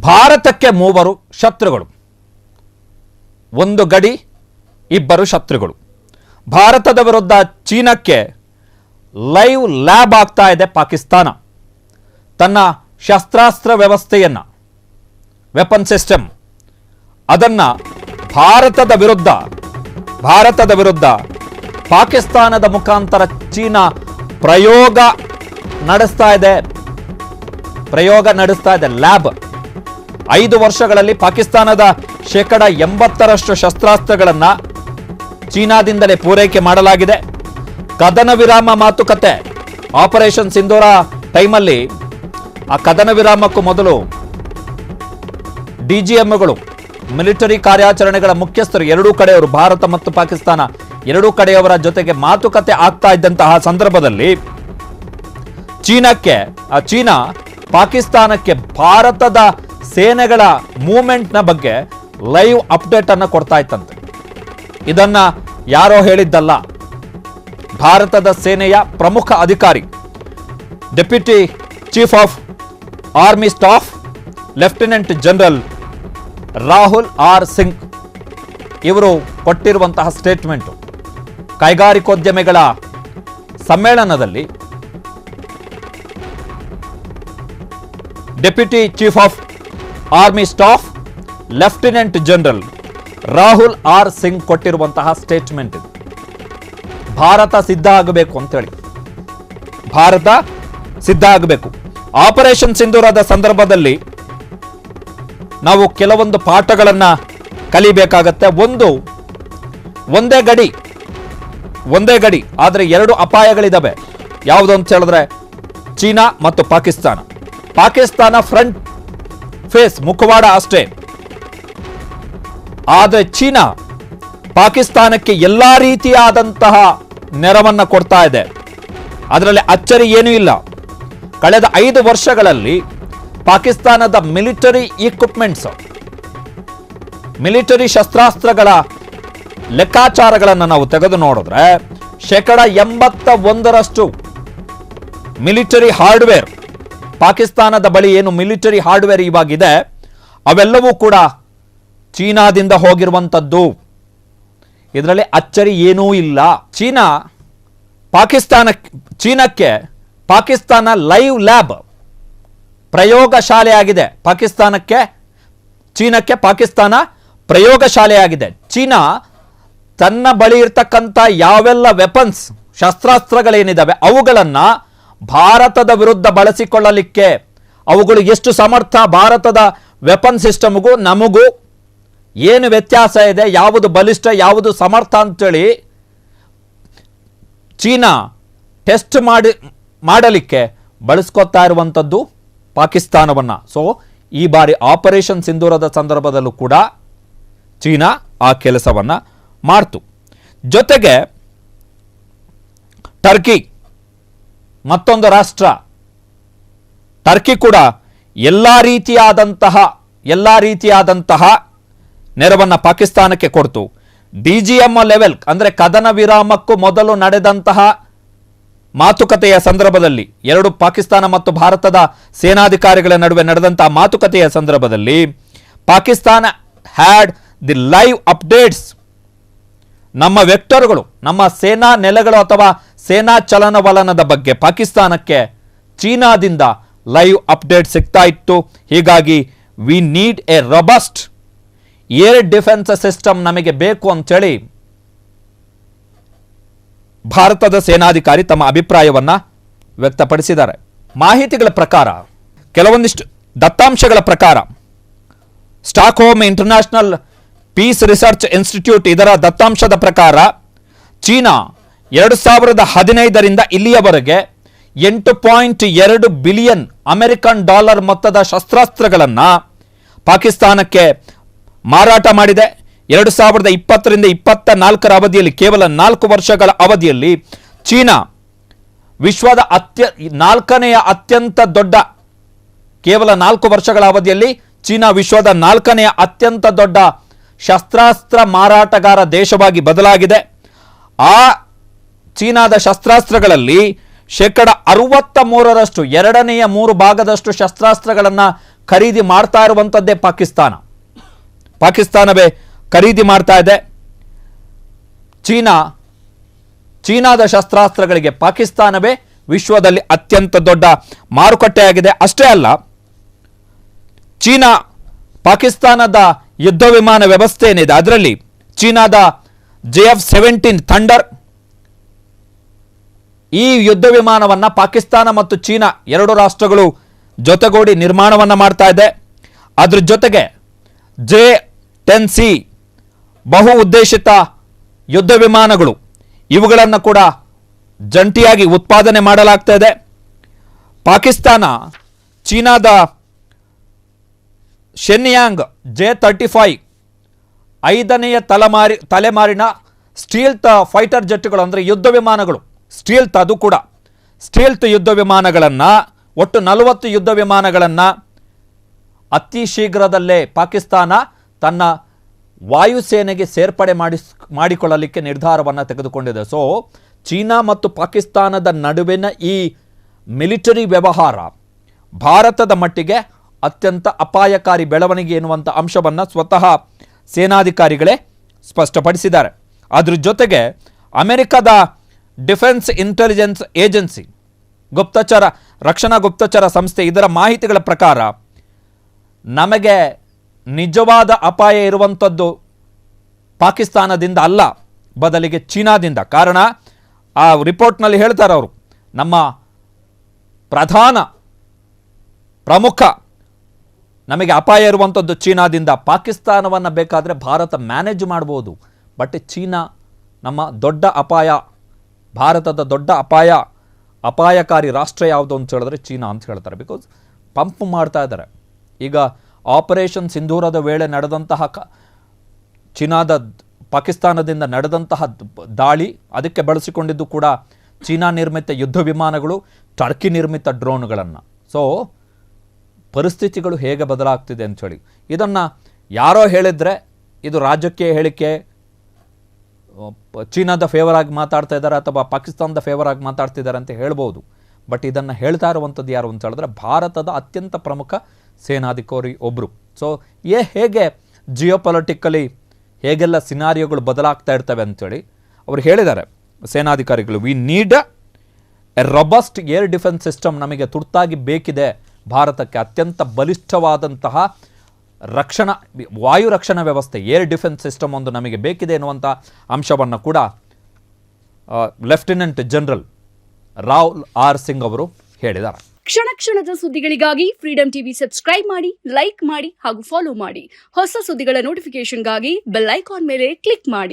ಭಾರತಕ್ಕೆ ಮೂವರು ಶತ್ರುಗಳು, ಒಂದು ಗಡಿ, ಇಬ್ಬರು ಶತ್ರುಗಳು. ಭಾರತದ ವಿರುದ್ಧ ಚೀನಾಕ್ಕೆ ಲೈವ್ ಲ್ಯಾಬ್ ಆಗ್ತಾ ಇದೆ ಪಾಕಿಸ್ತಾನ. ತನ್ನ ಶಸ್ತ್ರಾಸ್ತ್ರ ವ್ಯವಸ್ಥೆಯನ್ನು, ವೆಪನ್ ಸಿಸ್ಟಮ್ ಅದನ್ನು ಭಾರತದ ವಿರುದ್ಧ ಪಾಕಿಸ್ತಾನದ ಮುಖಾಂತರ ಚೀನಾ ಪ್ರಯೋಗ ನಡೆಸ್ತಾ ಇದೆ. ಲ್ಯಾಬ್ 5 ವರ್ಷಗಳಲ್ಲಿ ಪಾಕಿಸ್ತಾನದ 80% ಶಸ್ತ್ರಾಸ್ತ್ರಗಳನ್ನು ಚೀನಾದಿಂದಲೇ ಪೂರೈಕೆ ಮಾಡಲಾಗಿದೆ. ಕದನ ವಿರಾಮ ಮಾತುಕತೆ ಆಪರೇಷನ್ ಸಿಂಧೂರ ಟೈಮಲ್ಲಿ, ಆ ಕದನ ವಿರಾಮಕ್ಕೂ ಮೊದಲು ಡಿಜಿಎಂಗಳು, ಮಿಲಿಟರಿ ಕಾರ್ಯಾಚರಣೆಗಳ ಮುಖ್ಯಸ್ಥರು, ಎರಡೂ ಕಡೆಯವರು, ಭಾರತ ಮತ್ತು ಪಾಕಿಸ್ತಾನ ಎರಡೂ ಕಡೆಯವರ ಜೊತೆಗೆ ಮಾತುಕತೆ ಆಗ್ತಾ ಇದ್ದಂತಹ ಸಂದರ್ಭದಲ್ಲಿ ಚೀನಾ ಪಾಕಿಸ್ತಾನಕ್ಕೆ ಭಾರತದ ಸೇನೆಗಳ ಮೂವ್ಮೆಂಟ್ನ ಬಗ್ಗೆ ಲೈವ್ ಅಪ್ಡೇಟ್ ಅನ್ನು ಕೊಡ್ತಾ ಇತ್ತಂತೆ. ಇದನ್ನ ಯಾರೋ ಹೇಳಿದ್ದಲ್ಲ, ಭಾರತದ ಸೇನೆಯ ಪ್ರಮುಖ ಅಧಿಕಾರಿ, deputy chief of army staff lieutenant general Rahul R Singh ಇವರು ಕೊಟ್ಟಿರುವಂತಹ ಸ್ಟೇಟ್ಮೆಂಟು. ಕೈಗಾರಿಕೋದ್ಯಮಿಗಳ ಸಮ್ಮೇಳನದಲ್ಲಿ deputy chief of army staff lieutenant general Rahul R Singh ಕೊಟ್ಟಿರುವಂತಹ ಸ್ಟೇಟ್ಮೆಂಟ್ ಇದು. ಭಾರತ ಸಿದ್ಧ ಆಗಬೇಕು ಅಂತೇಳಿ, ಭಾರತ ಸಿದ್ಧ ಆಗಬೇಕು. ಆಪರೇಷನ್ ಸಿಂಧೂರದ ಸಂದರ್ಭದಲ್ಲಿ ನಾವು ಕೆಲವೊಂದು ಪಾಠಗಳನ್ನು ಕಲಿಬೇಕಾಗತ್ತೆ. ಒಂದೇ ಗಡಿ, ಆದರೆ 2 ಅಪಾಯಗಳಿದ್ದಾವೆ. ಯಾವುದು ಅಂತ ಹೇಳಿದ್ರೆ ಚೀನಾ ಮತ್ತು ಪಾಕಿಸ್ತಾನ ಫ್ರಂಟ್ ಫೇಸ್, ಮುಖವಾಡ ಅಷ್ಟೇ. ಆದರೆ ಚೀನಾ ಪಾಕಿಸ್ತಾನಕ್ಕೆ ಎಲ್ಲಾ ರೀತಿಯಾದಂತಹ ನೆರವನ್ನು ಕೊಡ್ತಾ ಇದೆ. ಅದರಲ್ಲಿ ಅಚ್ಚರಿ ಏನೂ ಇಲ್ಲ. ಕಳೆದ 5 ವರ್ಷಗಳಲ್ಲಿ ಪಾಕಿಸ್ತಾನದ ಮಿಲಿಟರಿ ಇಕ್ವಿಪ್ಮೆಂಟ್ಸ್, ಮಿಲಿಟರಿ ಶಸ್ತ್ರಾಸ್ತ್ರಗಳ ಲೆಕ್ಕಾಚಾರಗಳನ್ನು ನಾವು ತೆಗೆದು ನೋಡಿದ್ರೆ 81% ಮಿಲಿಟರಿ ಹಾರ್ಡ್ವೇರ್, ಪಾಕಿಸ್ತಾನದ ಬಳಿ ಏನು ಮಿಲಿಟರಿ ಹಾರ್ಡ್ವೇರ್ ಇವಾಗಿದೆ ಅವೆಲ್ಲವೂ ಕೂಡ ಚೀನಾದಿಂದ ಹೋಗಿರುವಂಥದ್ದು. ಇದರಲ್ಲಿ ಅಚ್ಚರಿ ಏನೂ ಇಲ್ಲ. ಚೀನಾಕ್ಕೆ ಪಾಕಿಸ್ತಾನ ಲೈವ್ ಲ್ಯಾಬ್, ಪ್ರಯೋಗಶಾಲೆಯಾಗಿದೆ. ಚೀನಾಕ್ಕೆ ಪಾಕಿಸ್ತಾನ ಪ್ರಯೋಗಶಾಲೆಯಾಗಿದೆ. ಚೀನಾ ತನ್ನ ಬಳಿ ಇರ್ತಕ್ಕಂಥ ಯಾವೆಲ್ಲ ವೆಪನ್ಸ್, ಶಸ್ತ್ರಾಸ್ತ್ರಗಳೇನಿದ್ದಾವೆ ಅವುಗಳನ್ನು ಭಾರತದ ವಿರುದ್ಧ ಬಳಸಿಕೊಳ್ಳಲಿಕ್ಕೆ ಅವುಗಳು ಎಷ್ಟು ಸಮರ್ಥ, ಭಾರತದ ವೆಪನ್ ಸಿಸ್ಟಮ್ಗೂ ನಮಗೂ ಏನು ವ್ಯತ್ಯಾಸ ಇದೆ, ಯಾವುದು ಬಲಿಷ್ಠ ಯಾವುದು ಸಮರ್ಥ ಅಂತೇಳಿ ಚೀನಾ ಟೆಸ್ಟ್ ಮಾಡಲಿಕ್ಕೆ ಬಳಸ್ಕೊತಾ ಇರುವಂಥದ್ದು ಪಾಕಿಸ್ತಾನವನ್ನು. ಸೊ ಈ ಬಾರಿ ಆಪರೇಷನ್ ಸಿಂಧೂರದ ಸಂದರ್ಭದಲ್ಲೂ ಕೂಡ ಚೀನಾ ಆ ಕೆಲಸವನ್ನು ಮಾಡ್ತು. ಜೊತೆಗೆ ಟರ್ಕಿ, ಮತ್ತೊಂದು ರಾಷ್ಟ್ರ, ಟರ್ಕಿ ಕೂಡ ಎಲ್ಲ ರೀತಿಯಾದಂತಹ ನೆರವನ್ನು ಪಾಕಿಸ್ತಾನಕ್ಕೆ ಕೊಡ್ತು. ಡಿಜಿಎಂ ಲೆವೆಲ್ ಅಂದರೆ ಕದನ ವಿರಾಮಕ್ಕೂ ಮೊದಲು ನಡೆದಂತಹ ಮಾತುಕತೆಯ ಸಂದರ್ಭದಲ್ಲಿ, ಪಾಕಿಸ್ತಾನ ಮತ್ತು ಭಾರತದ ಸೇನಾಧಿಕಾರಿಗಳ ನಡುವೆ ನಡೆದಂತಹ ಮಾತುಕತೆಯ ಸಂದರ್ಭದಲ್ಲಿ Pakistan had the live updates. ನಮ್ಮ ವೆಕ್ಟರ್ಗಳು, ನಮ್ಮ ಸೇನಾ ನೆಲೆಗಳು ಅಥವಾ ಸೇನಾ ಚಲನವಲನದ ಬಗ್ಗೆ ಪಾಕಿಸ್ತಾನಕ್ಕೆ ಚೀನಾದಿಂದ ಲೈವ್ ಅಪ್ಡೇಟ್ ಸಿಗ್ತಾ ಇತ್ತು. ಹೀಗಾಗಿ V need a robust air defence system ನಮಗೆ ಬೇಕು ಅಂತೇಳಿ ಭಾರತದ ಸೇನಾಧಿಕಾರಿ ತಮ್ಮ ಅಭಿಪ್ರಾಯವನ್ನು ವ್ಯಕ್ತಪಡಿಸಿದ್ದಾರೆ. ಮಾಹಿತಿಗಳ ಪ್ರಕಾರ, ಕೆಲವೊಂದಿಷ್ಟು ದತ್ತಾಂಶಗಳ ಪ್ರಕಾರ, Stockholm international piece research institute ಇದರ ದತ್ತಾಂಶದ ಪ್ರಕಾರ ಚೀನಾ 2015ರಿಂದ ಇಲ್ಲಿಯವರೆಗೆ $8.2 ಬಿಲಿಯನ್ ಅಮೆರಿಕನ್ ಡಾಲರ್ ಮೊತ್ತದ ಶಸ್ತ್ರಾಸ್ತ್ರಗಳನ್ನು ಪಾಕಿಸ್ತಾನಕ್ಕೆ ಮಾರಾಟ ಮಾಡಿದೆ. 2020ರಿಂದ 2024 ಅವಧಿಯಲ್ಲಿ, ಕೇವಲ 4 ವರ್ಷಗಳ ಅವಧಿಯಲ್ಲಿ ಚೀನಾ ವಿಶ್ವದ 4ನೇ ಅತ್ಯಂತ ದೊಡ್ಡ, ಕೇವಲ 4 ವರ್ಷಗಳ ಅವಧಿಯಲ್ಲಿ ಚೀನಾ ವಿಶ್ವದ 4ನೇ ಅತ್ಯಂತ ದೊಡ್ಡ ಶಸ್ತ್ರಾಸ್ತ್ರ ಮಾರಾಟಗಾರ ದೇಶವಾಗಿ ಬದಲಾಗಿದೆ. ಆ ಚೀನಾದ ಶಸ್ತ್ರಾಸ್ತ್ರಗಳಲ್ಲಿ 63% 2/3 ಭಾಗದಷ್ಟು ಶಸ್ತ್ರಾಸ್ತ್ರಗಳನ್ನು ಖರೀದಿ ಮಾಡ್ತಾ ಇರುವಂಥದ್ದೇ ಪಾಕಿಸ್ತಾನವೇ ಖರೀದಿ ಮಾಡ್ತಾ ಇದೆ. ಚೀನಾದ ಶಸ್ತ್ರಾಸ್ತ್ರಗಳಿಗೆ ಪಾಕಿಸ್ತಾನವೇ ವಿಶ್ವದಲ್ಲಿ ಅತ್ಯಂತ ದೊಡ್ಡ ಮಾರುಕಟ್ಟೆಯಾಗಿದೆ. ಅಷ್ಟೇ ಅಲ್ಲ, ಪಾಕಿಸ್ತಾನದ ಯುದ್ಧ ವಿಮಾನ ವ್ಯವಸ್ಥೆ ಏನಿದೆ ಅದರಲ್ಲಿ ಚೀನಾದ JF-17 ಥಂಡರ್, ಈ ಯುದ್ಧ ವಿಮಾನವನ್ನು ಪಾಕಿಸ್ತಾನ ಮತ್ತು ಚೀನಾ ಎರಡು ರಾಷ್ಟ್ರಗಳು ಜೊತೆಗೂಡಿ ನಿರ್ಮಾಣವನ್ನು ಮಾಡ್ತಾ ಇದೆ. ಅದ್ರ ಜೊತೆಗೆ J-10C ಬಹು ಉದ್ದೇಶಿತ ಯುದ್ಧ ವಿಮಾನಗಳು, ಇವುಗಳನ್ನು ಕೂಡ ಜಂಟಿಯಾಗಿ ಉತ್ಪಾದನೆ ಮಾಡಲಾಗ್ತಾ ಇದೆ. ಪಾಕಿಸ್ತಾನ ಚೀನಾದ ಶೆನ್ಯಾಂಗ್ J-35 5ನೇ ತಲೆಮಾರಿನ ಸ್ಟೀಲ್ತ್ ಫೈಟರ್ ಜೆಟ್ಗಳು, ಅಂದರೆ ಯುದ್ಧ ವಿಮಾನಗಳು, ಸ್ಟೀಲ್ತ್, ಅದು ಕೂಡ ಸ್ಟೀಲ್ತ್ ಯುದ್ಧ ವಿಮಾನಗಳನ್ನು, ಒಟ್ಟು 40 ಯುದ್ಧ ವಿಮಾನಗಳನ್ನು ಅತಿ ಶೀಘ್ರದಲ್ಲೇ ಪಾಕಿಸ್ತಾನ ತನ್ನ ವಾಯುಸೇನೆಗೆ ಸೇರ್ಪಡೆ ಮಾಡಿಕೊಳ್ಳಲಿಕ್ಕೆ ನಿರ್ಧಾರವನ್ನು ತೆಗೆದುಕೊಂಡಿದೆ. ಸೊ ಚೀನಾ ಮತ್ತು ಪಾಕಿಸ್ತಾನದ ನಡುವಿನ ಈ ಮಿಲಿಟರಿ ವ್ಯವಹಾರ ಭಾರತದ ಮಟ್ಟಿಗೆ ಅತ್ಯಂತ ಅಪಾಯಕಾರಿ ಬೆಳವಣಿಗೆ ಎನ್ನುವಂಥ ಅಂಶವನ್ನು ಸ್ವತಃ ಸೇನಾಧಿಕಾರಿಗಳೇ ಸ್ಪಷ್ಟಪಡಿಸಿದ್ದಾರೆ. ಅದ್ರ ಜೊತೆಗೆ ಅಮೆರಿಕದ ಡಿಫೆನ್ಸ್ ಇಂಟೆಲಿಜೆನ್ಸ್ ಏಜೆನ್ಸಿ, ರಕ್ಷಣಾ ಗುಪ್ತಚರ ಸಂಸ್ಥೆ, ಇದರ ಮಾಹಿತಿಗಳ ಪ್ರಕಾರ ನಮಗೆ ನಿಜವಾದ ಅಪಾಯ ಇರುವಂಥದ್ದು ಪಾಕಿಸ್ತಾನದಿಂದ ಅಲ್ಲ, ಬದಲಿಗೆ ಚೀನಾದಿಂದ. ಕಾರಣ ಆ ರಿಪೋರ್ಟ್ನಲ್ಲಿ ಹೇಳ್ತಾರೆ ಅವರು, ನಮ್ಮ ಪ್ರಮುಖ ನಮಗೆ ಅಪಾಯ ಇರುವಂಥದ್ದು ಚೀನಾದಿಂದ. ಪಾಕಿಸ್ತಾನವನ್ನು ಬೇಕಾದರೆ ಭಾರತ ಮ್ಯಾನೇಜ್ ಮಾಡ್ಬೋದು, ಬಟ್ ಚೀನಾ ನಮ್ಮ ದೊಡ್ಡ ಅಪಾಯ, ಭಾರತದ ದೊಡ್ಡ ಅಪಾಯಕಾರಿ ರಾಷ್ಟ್ರ ಯಾವುದು ಅಂತ ಹೇಳಿದ್ರೆ ಚೀನಾ ಅಂತ ಹೇಳ್ತಾರೆ. ಬಿಕಾಸ್ ಪಂಪ್ ಮಾಡ್ತಾ ಇದ್ದಾರೆ. ಈಗ ಆಪರೇಷನ್ ಸಿಂಧೂರದ ವೇಳೆ ನಡೆದಂತಹ ಪಾಕಿಸ್ತಾನದಿಂದ ನಡೆದಂತಹ ದಾಳಿ, ಅದಕ್ಕೆ ಬಳಸಿಕೊಂಡಿದ್ದು ಕೂಡ ಚೀನಾ ನಿರ್ಮಿತ ಯುದ್ಧ ವಿಮಾನಗಳು, ಟರ್ಕಿ ನಿರ್ಮಿತ ಡ್ರೋನ್ಗಳನ್ನು. ಸೊ ಪರಿಸ್ಥಿತಿಗಳು ಹೇಗೆ ಬದಲಾಗ್ತಿದೆ ಅಂಥೇಳಿ ಇದನ್ನು ಯಾರೋ ಹೇಳಿದರೆ ಇದು ರಾಜಕೀಯ ಹೇಳಿಕೆ, ಚೀನಾದ ಫೇವರ್ ಆಗಿ ಮಾತಾಡ್ತಾ ಇದ್ದಾರೆ ಅಥವಾ ಪಾಕಿಸ್ತಾನದ ಫೇವರ್ ಆಗಿ ಮಾತಾಡ್ತಿದ್ದಾರೆ ಅಂತ ಹೇಳ್ಬೋದು. ಬಟ್ ಇದನ್ನು ಹೇಳ್ತಾ ಇರುವಂಥದ್ದು ಯಾರು ಅಂತ ಹೇಳಿದ್ರೆ ಭಾರತದ ಅತ್ಯಂತ ಪ್ರಮುಖ ಸೇನಾಧಿಕಾರಿ ಒಬ್ಬರು. ಸೊ ಹೇಗೆ ಜಿಯೋಪೊಲಿಟಿಕಲಿ ಹೇಗೆಲ್ಲ ಸಿನಾರಿಯೋಗಳು ಬದಲಾಗ್ತಾ ಇರ್ತವೆ ಅಂಥೇಳಿ ಅವರು ಹೇಳಿದ್ದಾರೆ ಸೇನಾಧಿಕಾರಿಗಳು. We need a robust air defence system, ನಮಗೆ ತುರ್ತಾಗಿ ಬೇಕಿದೆ ಭಾರತಕ್ಕೆ ಅತ್ಯಂತ ಬಲಿಷ್ಠವಾದಂತಹ ವಾಯು ರಕ್ಷಣಾ ವ್ಯವಸ್ಥೆ, ಏರ್ ಡಿಫೆನ್ಸ್ ಸಿಸ್ಟಮ್ ಒಂದು ನಮಗೆ ಬೇಕಿದೆ ಎನ್ನುವಂಥ ಅಂಶವನ್ನು ಕೂಡ lieutenant general Rao R Singh ಅವರು ಹೇಳಿದ್ದಾರೆ. ಕ್ಷಣ ಕ್ಷಣದ ಸುದ್ದಿಗಳಿಗಾಗಿ ಫ್ರೀಡಂ ಟಿವಿ ಸಬ್ಸ್ಕ್ರೈಬ್ ಮಾಡಿ, ಲೈಕ್ ಮಾಡಿ ಹಾಗೂ ಫಾಲೋ ಮಾಡಿ. ಹೊಸ ಸುದ್ದಿಗಳ ನೋಟಿಫಿಕೇಶನ್ಗಾಗಿ ಬೆಲ್ ಐಕಾನ್ ಮೇಲೆ ಕ್ಲಿಕ್ ಮಾಡಿ.